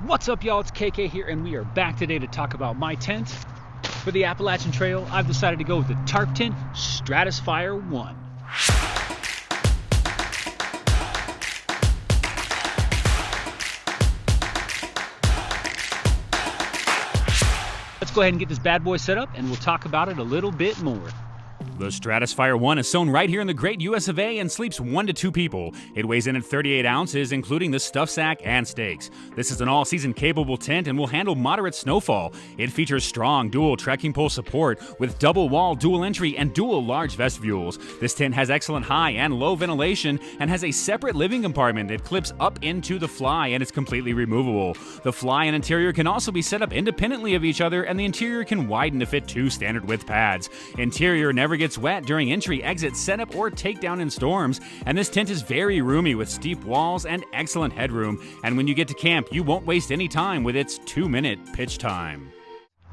What's up, y'all? It's KK here, and we are back today to talk about my tent. For the Appalachian Trail, I've decided to go with the Tarptent StratoSpire 1. Let's go ahead and get this bad boy set up, and we'll talk about it a little bit more. The StratoSpire 1 is sewn right here in the great US of A and sleeps 1 to 2 people. It weighs in at 38 ounces, including the stuff sack and stakes. This is an all-season capable tent and will handle moderate snowfall. It features strong dual trekking pole support with double wall, dual entry, and dual large vestibules. This tent has excellent high and low ventilation and has a separate living compartment. It clips up into the fly and is completely removable. The fly and interior can also be set up independently of each other, and the interior can widen to fit 2 standard width pads. Interior never gets wet during entry, exit, setup, or takedown in storms, and this tent is very roomy with steep walls and excellent headroom. And when you get to camp, you won't waste any time with its 2-minute pitch time.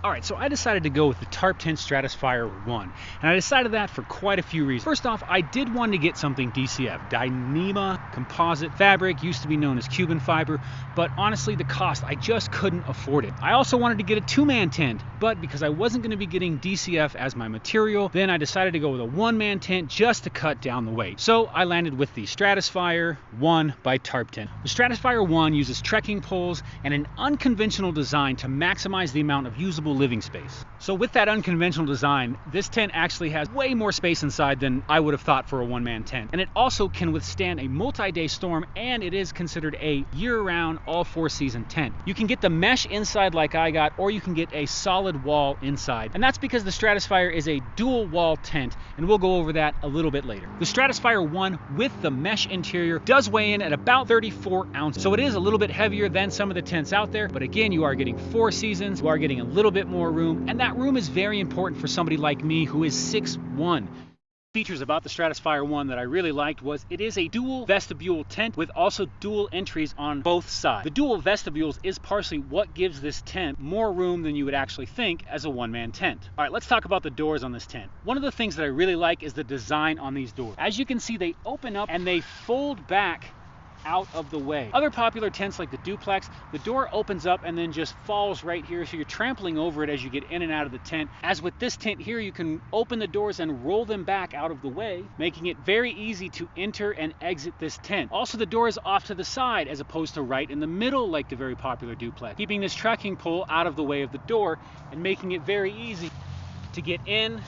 Alright, so I decided to go with the Tarptent StratoSpire 1, and I decided that for quite a few reasons. First off, I did want to get something DCF. Dyneema composite fabric, used to be known as Cuban fiber, but honestly the cost, I just couldn't afford it. I also wanted to get a 2-man tent, but because I wasn't going to be getting DCF as my material, then I decided to go with a 1-man tent just to cut down the weight. So I landed with the StratoSpire 1 by Tarptent. The StratoSpire 1 uses trekking poles and an unconventional design to maximize the amount of usable living space. So with that unconventional design, this tent actually has way more space inside than I would have thought for a 1-man tent. And it also can withstand a multi-day storm, and it is considered a year-round, all 4-season tent. You can get the mesh inside like I got, or you can get a solid wall inside. And that's because the StratoSpire is a dual wall tent, and we'll go over that a little bit later. The StratoSpire 1 with the mesh interior does weigh in at about 34 ounces. So it is a little bit heavier than some of the tents out there, but again, you are getting 4 seasons, you are getting a little bit more room, and that room is very important for somebody like me who is 6'1". Features about the StratoSpire 1 that I really liked was it is a dual vestibule tent with also dual entries on both sides. The dual vestibules is partially what gives this tent more room than you would actually think as a 1-man tent. All right, let's talk about the doors on this tent. One of the things that I really like is the design on these doors. As you can see, they open up and they fold back out of the way. Other popular tents like the duplex, the door opens up and then just falls right here, so you're trampling over it as you get in and out of the tent. As with this tent here, you can open the doors and roll them back out of the way, making it very easy to enter and exit this tent. Also, the door is off to the side as opposed to right in the middle like the very popular duplex, keeping this trekking pole out of the way of the door and making it very easy to get in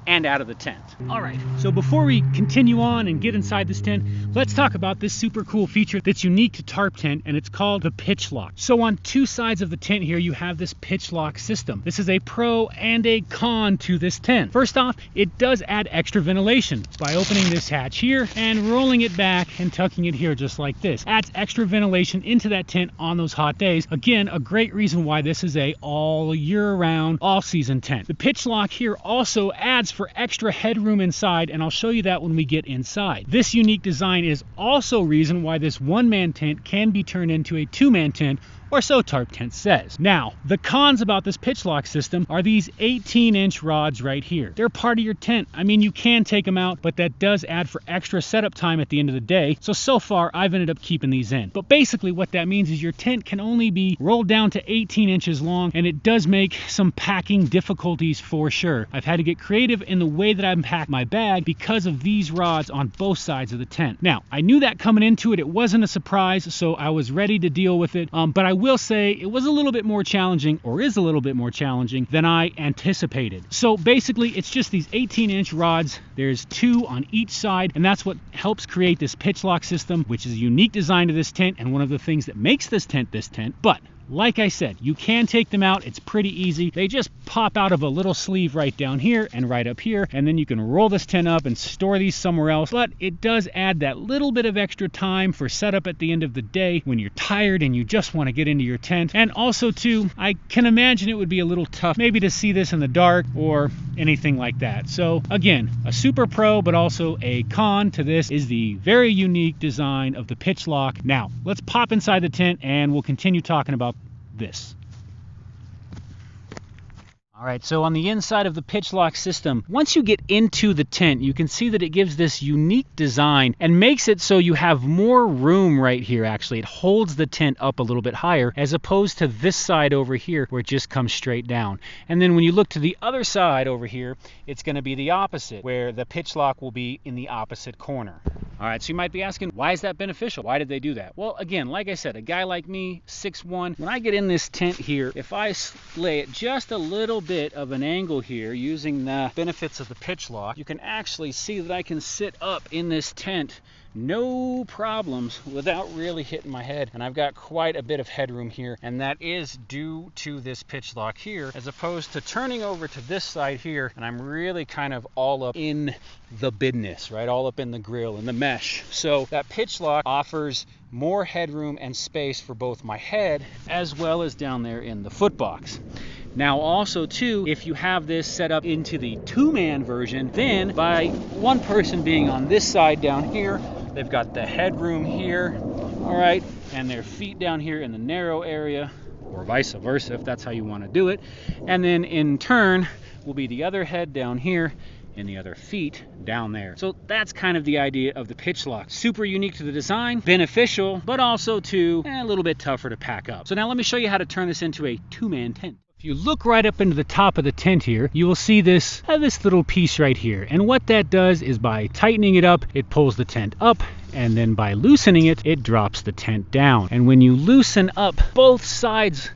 and out of the tent. Alright, so before we continue on and get inside this tent, let's talk about this super cool feature that's unique to Tarptent, and it's called the pitch lock. So on 2 sides of the tent here, you have this pitch lock system. This is a pro and a con to this tent. First off, it does add extra ventilation by opening this hatch here and rolling it back and tucking it here just like this. Adds extra ventilation into that tent on those hot days. Again, a great reason why this is a all year round, all season tent. The pitch lock here also adds for extra headroom inside, and I'll show you that when we get inside. This unique design is also reason why this 1-man tent can be turned into a 2-man tent, or so Tarptent says. Now, the cons about this pitch lock system are these 18-inch rods right here. They're part of your tent. I mean, you can take them out, but that does add for extra setup time at the end of the day. So far, I've ended up keeping these in. But basically what that means is your tent can only be rolled down to 18 inches long, and it does make some packing difficulties for sure. I've had to get creative in the way that I pack my bag because of these rods on both sides of the tent. Now, I knew that coming into it. It wasn't a surprise, so I was ready to deal with it. But I will say it was a little bit more challenging, or is a little bit more challenging than I anticipated. So basically, it's just these 18-inch rods. There's 2 on each side, and that's what helps create this pitch lock system, which is a unique design to this tent and one of the things that makes this tent. But like I said, you can take them out. It's pretty easy. They just pop out of a little sleeve right down here and right up here, and then you can roll this tent up and store these somewhere else. But it does add that little bit of extra time for setup at the end of the day when you're tired and you just want to get into your tent. And also too, I can imagine it would be a little tough maybe to see this in the dark or anything like that. So again, a super pro, but also a con to this is the very unique design of the pitch lock. Now, let's pop inside the tent and we'll continue talking about this. All right, so on the inside of the pitch lock system, once you get into the tent, you can see that it gives this unique design and makes it so you have more room right here, actually. It holds the tent up a little bit higher as opposed to this side over here where it just comes straight down. And then when you look to the other side over here, it's going to be the opposite, where the pitch lock will be in the opposite corner. All right, so you might be asking, why is that beneficial? Why did they do that? Well, again, like I said, a guy like me, 6'1", when I get in this tent here, if I lay it just a little bit of an angle here using the benefits of the pitch lock, you can actually see that I can sit up in this tent no problems without really hitting my head. And I've got quite a bit of headroom here, and that is due to this pitch lock here, as opposed to turning over to this side here, and I'm really kind of all up in the business, right? All up in the grill and the mesh. So that pitch lock offers more headroom and space for both my head as well as down there in the foot box. Now also too, if you have this set up into the two-man version, then by one person being on this side down here, they've got the headroom here, all right, and their feet down here in the narrow area, or vice versa if that's how you want to do it. And then in turn will be the other head down here and the other feet down there. So that's kind of the idea of the pitch lock. Super unique to the design, beneficial, but also too a little bit tougher to pack up. So now let me show you how to turn this into a two-man tent. If you look right up into the top of the tent here, you will see this little piece right here. And what that does is by tightening it up, it pulls the tent up, and then by loosening it, it drops the tent down. And when you loosen up both sides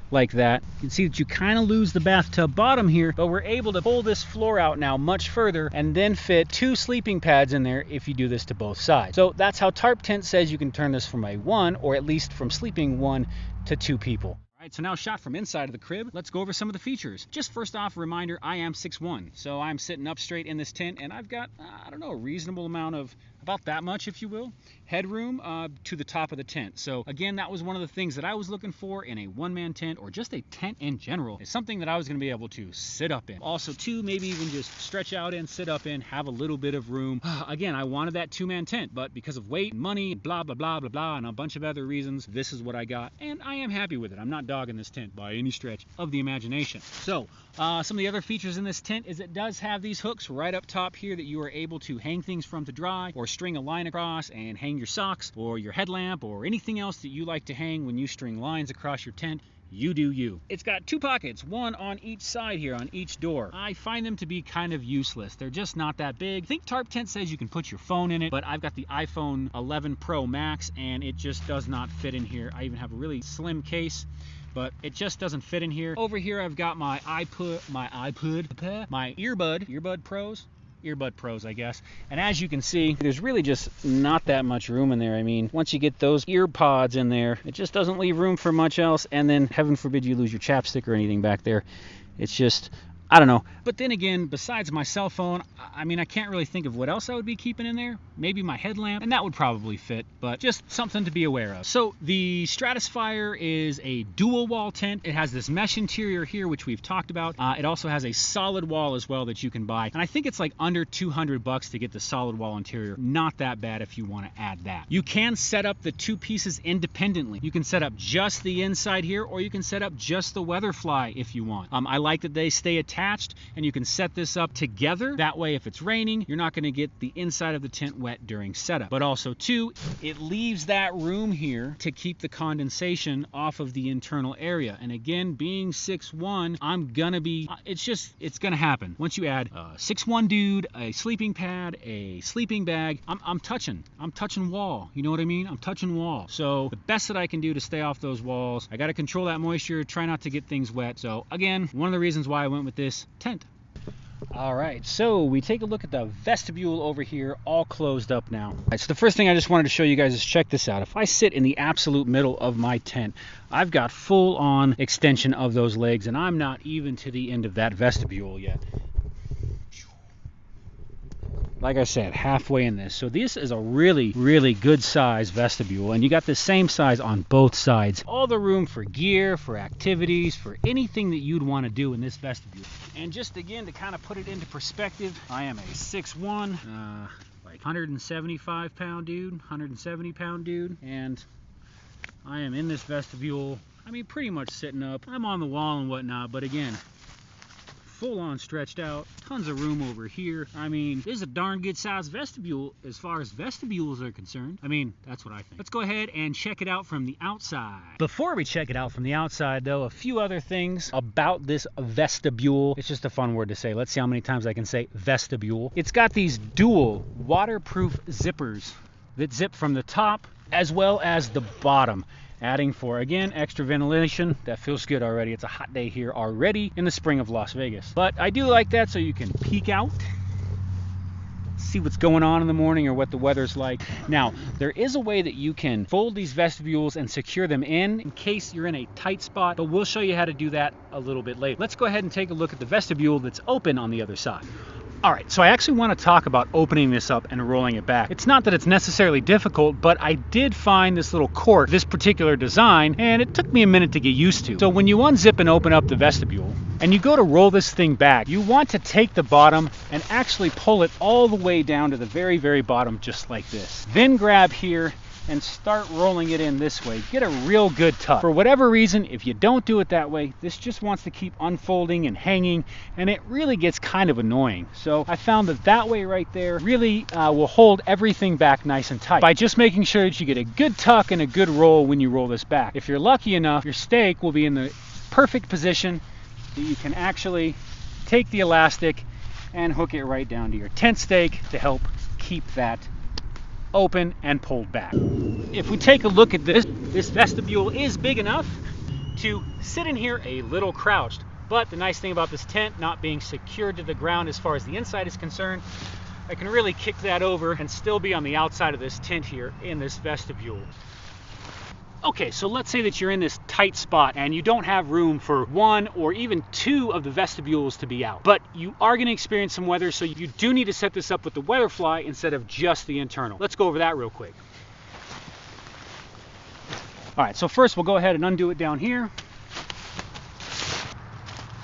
like that, you can see that you kind of lose the bathtub bottom here, but we're able to pull this floor out now much further and then fit 2 sleeping pads in there if you do this to both sides. So that's how Tarp Tent says you can turn this from a 1, or at least from sleeping 1 to 2 people. All right, so now shot from inside of the crib, let's go over some of the features. Just first off, a reminder, I am 6'1", so I'm sitting up straight in this tent, and I've got, I don't know, a reasonable amount of, about that much, if you will, headroom to the top of the tent. So again, that was one of the things that I was looking for in a one-man tent, or just a tent in general, is something that I was going to be able to sit up in. Also, too, maybe even just stretch out in, sit up in, have a little bit of room. Again, I wanted that two-man tent, but because of weight, money, blah, blah, blah, blah, blah, and a bunch of other reasons, this is what I got, and I am happy with it. I'm not dogging this tent by any stretch of the imagination. So, some of the other features in this tent is it does have these hooks right up top here that you are able to hang things from to dry, or string a line across and hang your socks or your headlamp or anything else that you like to hang when you string lines across your tent. You do you. It's got 2 pockets, one on each side here, on each door. I find them to be kind of useless. They're just not that big. I think Tarp Tent says you can put your phone in it, but I've got the iPhone 11 Pro Max and it just does not fit in here. I even have a really slim case, but it just doesn't fit in here. Over here I've got my earbud pros, I guess. And as you can see, there's really just not that much room in there. I mean, once you get those ear pods in there, it just doesn't leave room for much else. And then heaven forbid you lose your chapstick or anything back there. It's just, I don't know. But then again, besides my cell phone, I mean, I can't really think of what else I would be keeping in there. Maybe my headlamp, and that would probably fit, but just something to be aware of. So the StratoSpire is a dual wall tent. It has this mesh interior here, which we've talked about. It also has a solid wall as well that you can buy. And I think it's like under $200 to get the solid wall interior. Not that bad if you want to add that. You can set up the 2 pieces independently. You can set up just the inside here, or you can set up just the weatherfly if you want. I like that they stay attached, and you can set this up together. That way, if it's raining, you're not going to get the inside of the tent wet during setup. But also too, it leaves that room here to keep the condensation off of the internal area. And again, being 6'1", I'm gonna be, it's gonna happen. Once you add a 6'1" dude, a sleeping pad, a sleeping bag, I'm touching wall. You know what I mean? I'm touching wall. So the best that I can do to stay off those walls, I got to control that moisture, try not to get things wet. So again, one of the reasons why I went with this tent. All right, so we take a look at the vestibule over here, all closed up now. All right, so the first thing I just wanted to show you guys is check this out. If I sit in the absolute middle of my tent, I've got full on extension of those legs, and I'm not even to the end of that vestibule yet. Like I said, halfway in this. So this is a really, really good size vestibule, and you got the same size on both sides. All the room for gear, for activities, for anything that you'd want to do in this vestibule. And just again, to kind of put it into perspective, I am a 6'1", like 175-pound dude, 170-pound dude, and I am in this vestibule, I mean, pretty much sitting up. I'm on the wall and whatnot, but again, full on stretched out. Tons of room over here. I mean, this is a darn good sized vestibule as far as vestibules are concerned. I mean, that's what I think. Let's go ahead and check it out from the outside. Before we check it out from the outside though, a few other things about this vestibule. It's just a fun word to say. Let's see how many times I can say vestibule. It's got these dual waterproof zippers that zip from the top as well as the bottom, adding for, again, extra ventilation. That feels good already. It's a hot day here already in the spring of Las Vegas. But I do like that so you can peek out, see what's going on in the morning or what the weather's like. Now, there is a way that you can fold these vestibules and secure them in case you're in a tight spot, but we'll show you how to do that a little bit later. Let's go ahead and take a look at the vestibule that's open on the other side. All right, so I actually want to talk about opening this up and rolling it back. It's not that it's necessarily difficult, but I did find this little cork, this particular design, and it took me a minute to get used to. So when you unzip and open up the vestibule, and you go to roll this thing back, you want to take the bottom and actually pull it all the way down to the very, very bottom, just like this. Then grab here and start rolling it in this way. Get a real good tuck. For whatever reason, if you don't do it that way, this just wants to keep unfolding and hanging, and it really gets kind of annoying. So I found that way right there really will hold everything back nice and tight by just making sure that you get a good tuck and a good roll when you roll this back. If you're lucky enough, your stake will be in the perfect position that you can actually take the elastic and hook it right down to your tent stake to help keep that open and pulled back. If we take a look at this vestibule is big enough to sit in here a little crouched. But the nice thing about this tent not being secured to the ground as far as the inside is concerned, I can really kick that over and still be on the outside of this tent here in this vestibule. Okay, so let's say that you're in this tight spot and you don't have room for one or even two of the vestibules to be out, but you are going to experience some weather, so you do need to set this up with the weather fly instead of just the internal. Let's go over that real quick. All right, so first we'll go ahead and undo it down here.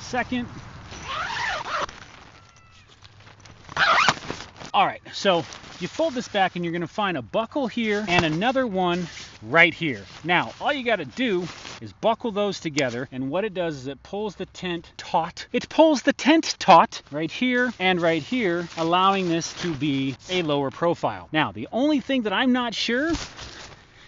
Second. All right, so you fold this back and you're going to find a buckle here and another one right here. Now, all you got to do is buckle those together, and what it does is it pulls the tent taut. It pulls the tent taut right here and right here, allowing this to be a lower profile. Now, the only thing that I'm not sure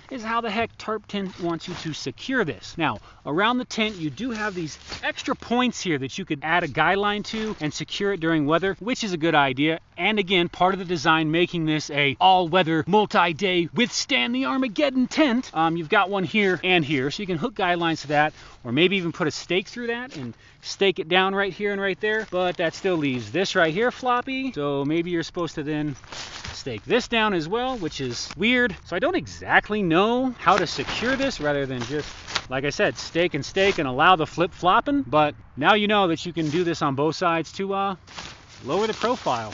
is how the heck Tarptent wants you to secure this. Now, around the tent, you do have these extra points here that you could add a guy line to and secure it during weather, which is a good idea. And again, part of the design making this a all-weather, multi-day, withstand the Armageddon tent. You've got one here and here, so you can hook guy lines to that, or maybe even put a stake through that and stake it down right here and right there. But that still leaves this right here floppy, so maybe you're supposed to then stake this down as well, which is weird. So I don't exactly know how to secure this rather than just, like I said, stake and allow the flip-flopping. But now you know that you can do this on both sides to lower the profile.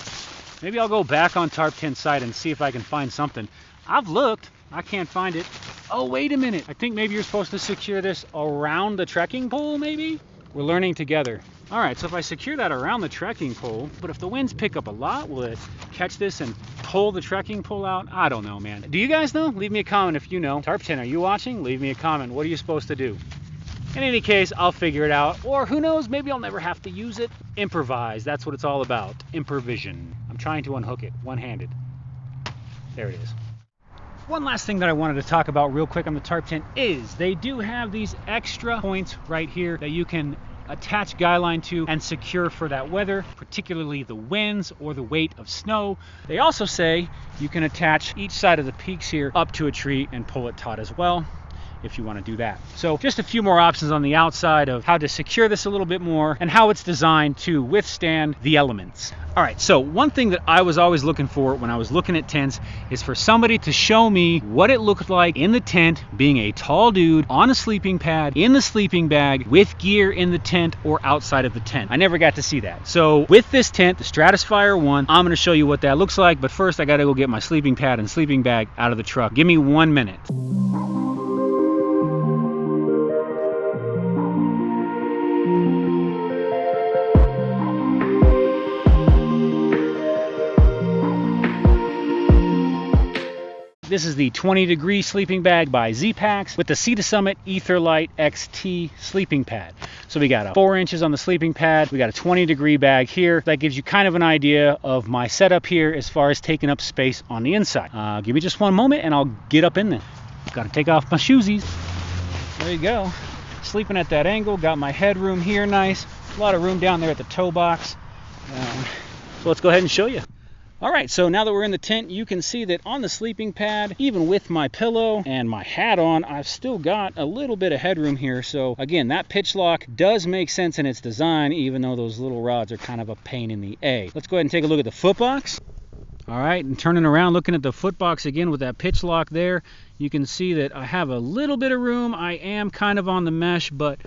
Maybe I'll go back on Tarptent's site and see if I can find something. I've looked, I can't find it. Oh, wait a minute. I think maybe you're supposed to secure this around the trekking pole, maybe? We're learning together. All right, so if I secure that around the trekking pole, but if the winds pick up a lot, will it catch this and pull the trekking pole out? I don't know, man. Do you guys know? Leave me a comment if you know. Tarptent, are you watching? Leave me a comment. What are you supposed to do? In any case, I'll figure it out. Or who knows, maybe I'll never have to use it. Improvise, that's what it's all about. Improvision. I'm trying to unhook it, one-handed. There it is. One last thing that I wanted to talk about real quick on the Tarptent is they do have these extra points right here that you can attach guy line to and secure for that weather, particularly the winds or the weight of snow. They also say you can attach each side of the peaks here up to a tree and pull it taut as well, if you want to do that. So just a few more options on the outside of how to secure this a little bit more and how it's designed to withstand the elements. All right, so one thing that I was always looking for when I was looking at tents is for somebody to show me what it looked like in the tent, being a tall dude on a sleeping pad, in the sleeping bag, with gear in the tent or outside of the tent. I never got to see that. So with this tent, the StratoSpire 1, I'm gonna show you what that looks like, but first I gotta go get my sleeping pad and sleeping bag out of the truck. Give me 1 minute. This is the 20-degree sleeping bag by Z-Packs with the Sea to Summit Etherlite XT sleeping pad. So we got a 4 inches on the sleeping pad. We got a 20-degree bag here. That gives you kind of an idea of my setup here as far as taking up space on the inside. Give me just one moment and I'll get up in there. Got to take off my shoesies. There you go. Sleeping at that angle. Got my headroom here nice. A lot of room down there at the toe box. So let's go ahead and show you. All right, so now that we're in the tent, you can see that on the sleeping pad, even with my pillow and my hat on, I've still got a little bit of headroom here. So again, that pitch lock does make sense in its design, even though those little rods are kind of a pain in the A. Let's go ahead and take a look at the foot box. All right, and turning around, looking at the foot box again with that pitch lock there, you can see that I have a little bit of room. I am kind of on the mesh, but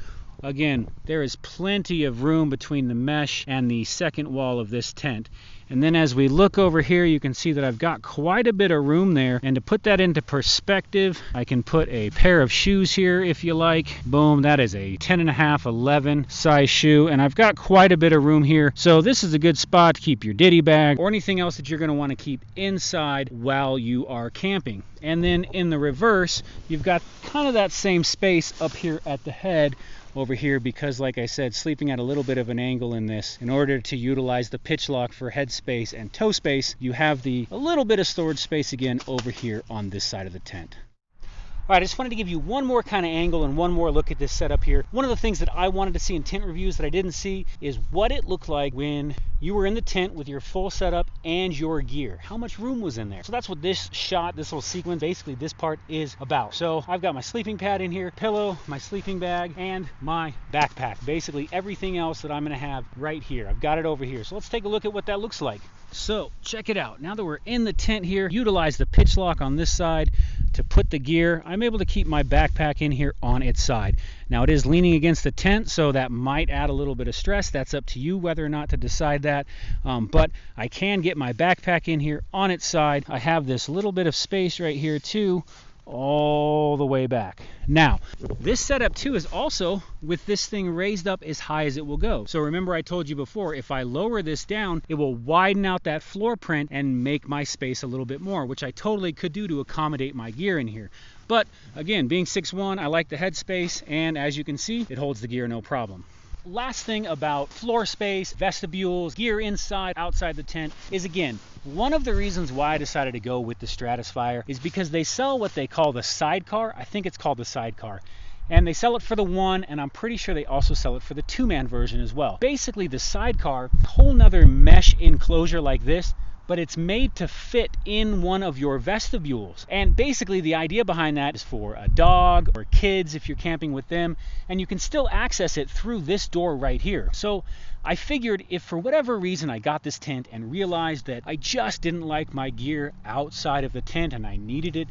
again, there is plenty of room between the mesh and the second wall of this tent. And then as we look over here, you can see that I've got quite a bit of room there. And to put that into perspective, I can put a pair of shoes here if you like. Boom, that is a 10.5, 11 size shoe. And I've got quite a bit of room here. So this is a good spot to keep your ditty bag or anything else that you're going to want to keep inside while you are camping. And then in the reverse, you've got kind of that same space up here at the head over here, because like I said, sleeping at a little bit of an angle in this, in order to utilize the pitch lock for head space and toe space, you have a little bit of storage space again over here on this side of the tent. All right, I just wanted to give you one more kind of angle and one more look at this setup here. One of the things that I wanted to see in tent reviews that I didn't see is what it looked like when you were in the tent with your full setup and your gear. How much room was in there? So that's what this shot, this little sequence, basically this part is about. So I've got my sleeping pad in here, pillow, my sleeping bag, and my backpack. Basically everything else that I'm gonna have right here. I've got it over here. So let's take a look at what that looks like. So check it out. Now that we're in the tent here, utilize the pitch lock on this side to put the gear. I'm able to keep my backpack in here on its side. Now it is leaning against the tent, so that might add a little bit of stress. That's up to you whether or not to decide that. But I can get my backpack in here on its side. I have this little bit of space right here too, all the way back. Now, this setup too is also with this thing raised up as high as it will go. So remember I told you before, if I lower this down, it will widen out that floor print and make my space a little bit more, which I totally could do to accommodate my gear in here. But again, being 6'1", I like the headspace, and as you can see, it holds the gear no problem. Last thing about floor space, vestibules, gear inside, outside the tent is, again, one of the reasons why I decided to go with the StratoSpire is because they sell what they call the sidecar. I think it's called the sidecar. And they sell it for the 1, and I'm pretty sure they also sell it for the 2-man version as well. Basically, the sidecar, whole nother mesh enclosure like this, but it's made to fit in one of your vestibules. And basically the idea behind that is for a dog or kids if you're camping with them, and you can still access it through this door right here. So I figured if for whatever reason I got this tent and realized that I just didn't like my gear outside of the tent and I needed it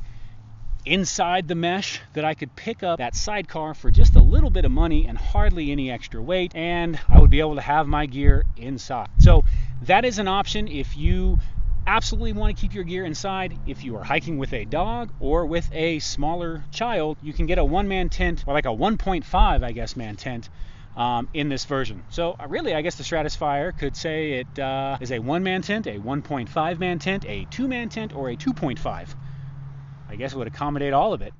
inside the mesh, that I could pick up that sidecar for just a little bit of money and hardly any extra weight, and I would be able to have my gear inside. So that is an option if you absolutely want to keep your gear inside. If you are hiking with a dog or with a smaller child, you can get a 1-man tent, or like a 1.5 I guess man tent, in this version. So really, I guess the StratoSpire could say it is a 1-man tent, a 1.5 man tent, a 2-man tent, or a 2.5. I guess it would accommodate all of it.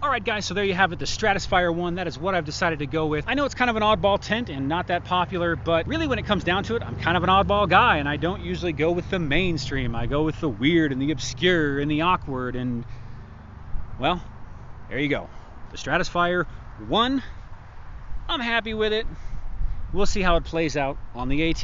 All right, guys, so there you have it, the StratoSpire 1. That is what I've decided to go with. I know it's kind of an oddball tent and not that popular, but really when it comes down to it, I'm kind of an oddball guy, and I don't usually go with the mainstream. I go with the weird and the obscure and the awkward, and, well, there you go. The StratoSpire 1, I'm happy with it. We'll see how it plays out on the AT.